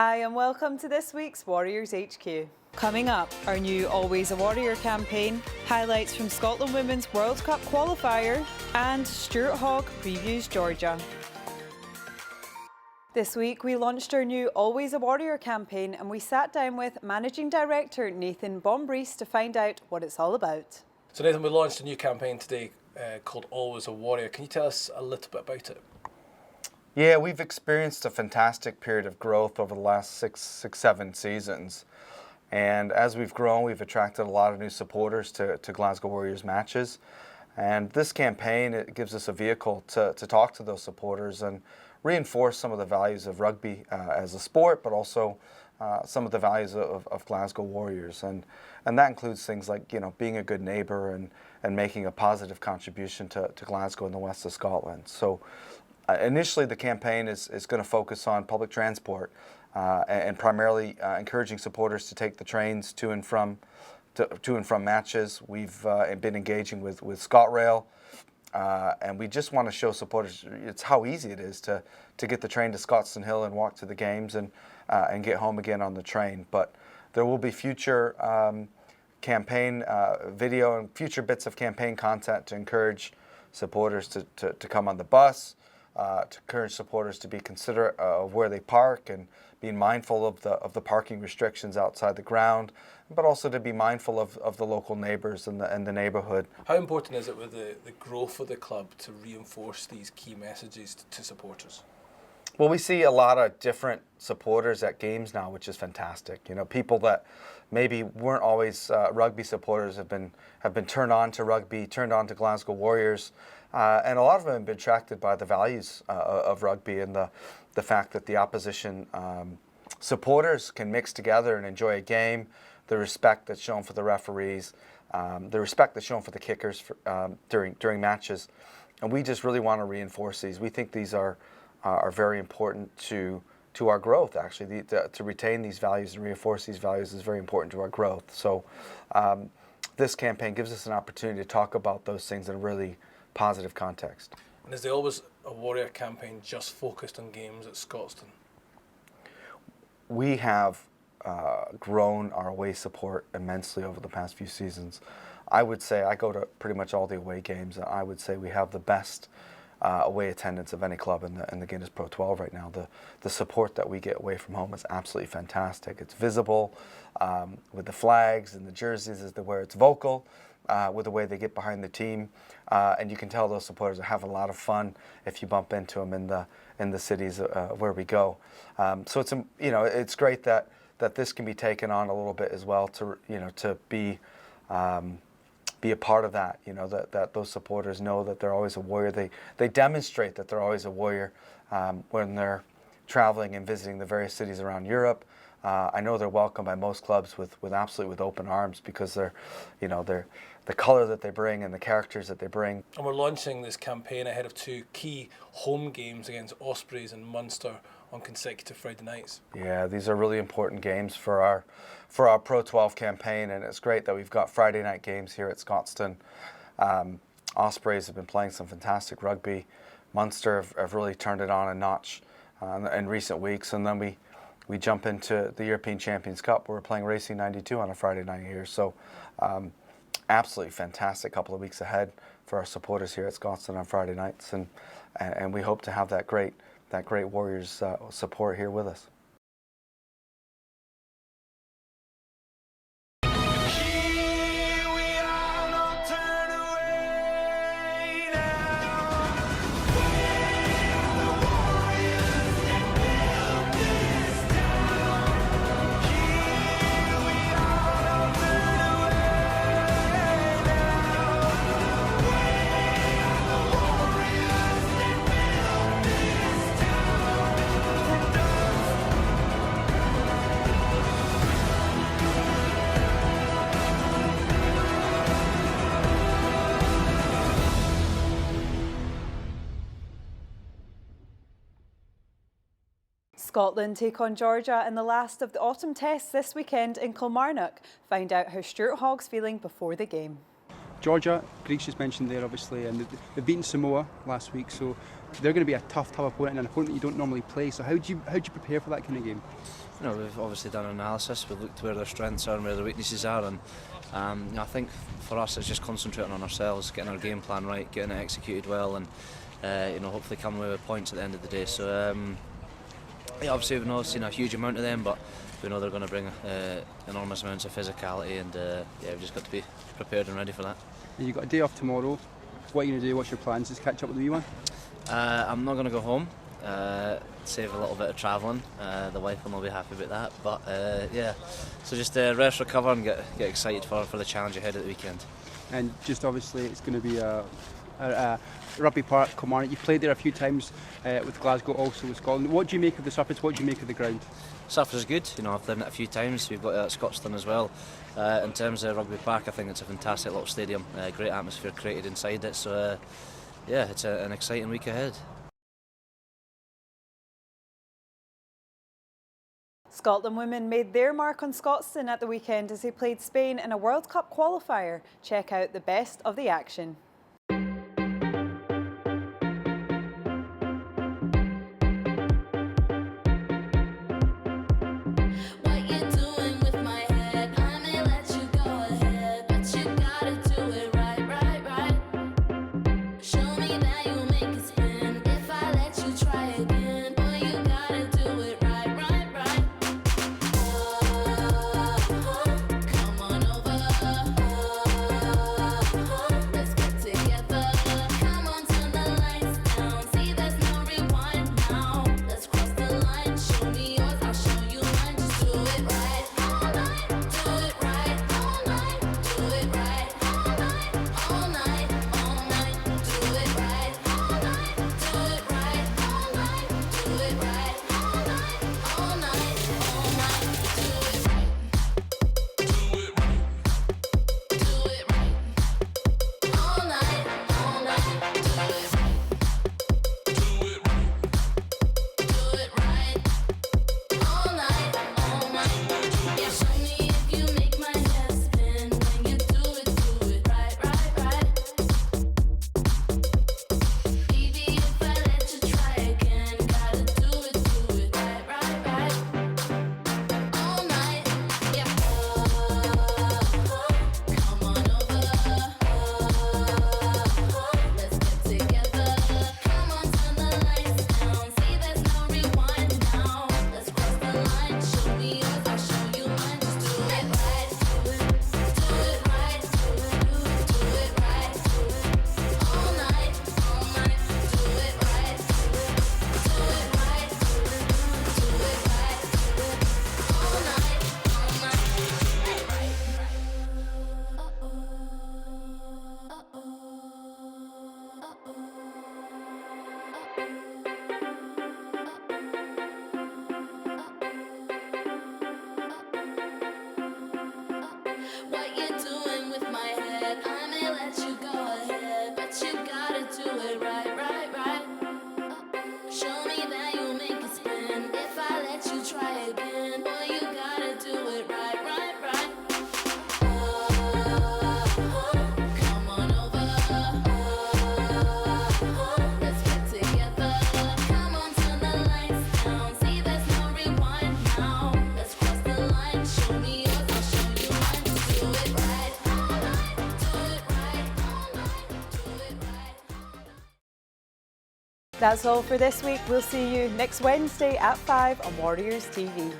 Hi and welcome to this week's Warriors HQ. Coming up, our new Always a Warrior campaign, highlights from Scotland Women's World Cup qualifier, and Stuart Hogg previews Georgia. This week we launched our new Always a Warrior campaign and we sat down with Managing Director Nathan Bombrys to find out what it's all about. So Nathan, we launched a new campaign today called Always a Warrior. Can you tell us a little bit about it? Yeah, we've experienced a fantastic period of growth over the last six, 7 seasons. And as we've grown, we've attracted a lot of new supporters to Glasgow Warriors matches. And this campaign, it gives us a vehicle to talk to those supporters and reinforce some of the values of rugby as a sport, but also some of the values of Glasgow Warriors. And that includes things like, being a good neighbour and making a positive contribution to Glasgow and the west of Scotland. So initially the campaign is going to focus on public transport and primarily encouraging supporters to take the trains to and from matches. We've been engaging with ScotRail, and we just want to show supporters it's how easy it is to get the train to Scotstoun Hill and walk to the games and get home again on the train. But there will be future campaign video and future bits of campaign content to encourage supporters to come on the bus, to encourage supporters to be considerate of where they park and being mindful of the parking restrictions outside the ground, but also to be mindful of the local neighbours and the neighbourhood. How important is it with the growth of the club to reinforce these key messages to supporters? Well, we see a lot of different supporters at games now, which is fantastic. People that maybe weren't always rugby supporters have been turned on to rugby, turned on to Glasgow Warriors, and a lot of them have been attracted by the values of rugby and the fact that the opposition supporters can mix together and enjoy a game, the respect that's shown for the referees, the respect that's shown for the kickers during matches, and we just really want to reinforce these. We think these are very important to our growth. Actually, to retain these values and reinforce these values is very important to our growth. So this campaign gives us an opportunity to talk about those things in a really positive context. And is the Always a Warrior campaign just focused on games at Scotstoun? We have grown our away support immensely over the past few seasons. I would say I go to pretty much all the away games, and I would say we have the best away attendance of any club in the Guinness Pro 12 right now. The support that we get away from home is absolutely fantastic. It's visible with the flags and the jerseys as they wear. It's vocal with the way they get behind the team, and you can tell those supporters are having a lot of fun if you bump into them in the cities where we go. So it's great that this can be taken on a little bit as well to be a part of that, that those supporters know that they're always a warrior. They demonstrate that they're always a warrior when they're traveling and visiting the various cities around Europe. I know they're welcomed by most clubs with open arms because they're the colour that they bring and the characters that they bring. And we're launching this campaign ahead of 2 key home games against OSPREYS and Munster on consecutive Friday nights. Yeah, these are really important games for our Pro 12 campaign, and it's great that we've got Friday night games here at Scotstoun. OSPREYS have been playing some fantastic rugby. Munster have really turned it on a notch in recent weeks, and then we jump into the European Champions Cup where we're playing Racing 92 on a Friday night here. So absolutely fantastic couple of weeks ahead for our supporters here at Scotstoun on Friday nights, and we hope to have that great Warriors support here with us. Scotland take on Georgia in the last of the autumn tests this weekend in Kilmarnock. Find out how Stuart Hogg's feeling before the game. Georgia, Greece just mentioned there obviously, and they've beaten Samoa last week, so they're going to be a tough opponent and an opponent that you don't normally play. So how do you prepare for that kind of game? we've obviously done an analysis. We've looked where their strengths are and where their weaknesses are, and I think for us it's just concentrating on ourselves, getting our game plan right, getting it executed well, and hopefully coming away with points at the end of the day. So obviously we've not seen a huge amount of them, but we know they're going to bring enormous amounts of physicality, and we've just got to be prepared and ready for that. You've got a day off tomorrow. What are you going to do? What's your plans? Just catch up with the wee one? I'm not going to go home. Save a little bit of travelling. The wife will not be happy about that, but so just rest, recover, and get excited for the challenge ahead at the weekend. And just obviously it's going to be a Rugby Park, Kilmarnock. You've played there a few times with Glasgow, also with Scotland. What do you make of the surface? What do you make of the ground? Surface is good. I've done it a few times. We've got it at Scotstoun as well. In terms of Rugby Park, I think it's a fantastic little stadium. Great atmosphere created inside it. So it's an exciting week ahead. Scotland women made their mark on Scotstoun at the weekend as they played Spain in a World Cup qualifier. Check out the best of the action. That's all for this week. We'll see you next Wednesday at 5 on Warriors TV.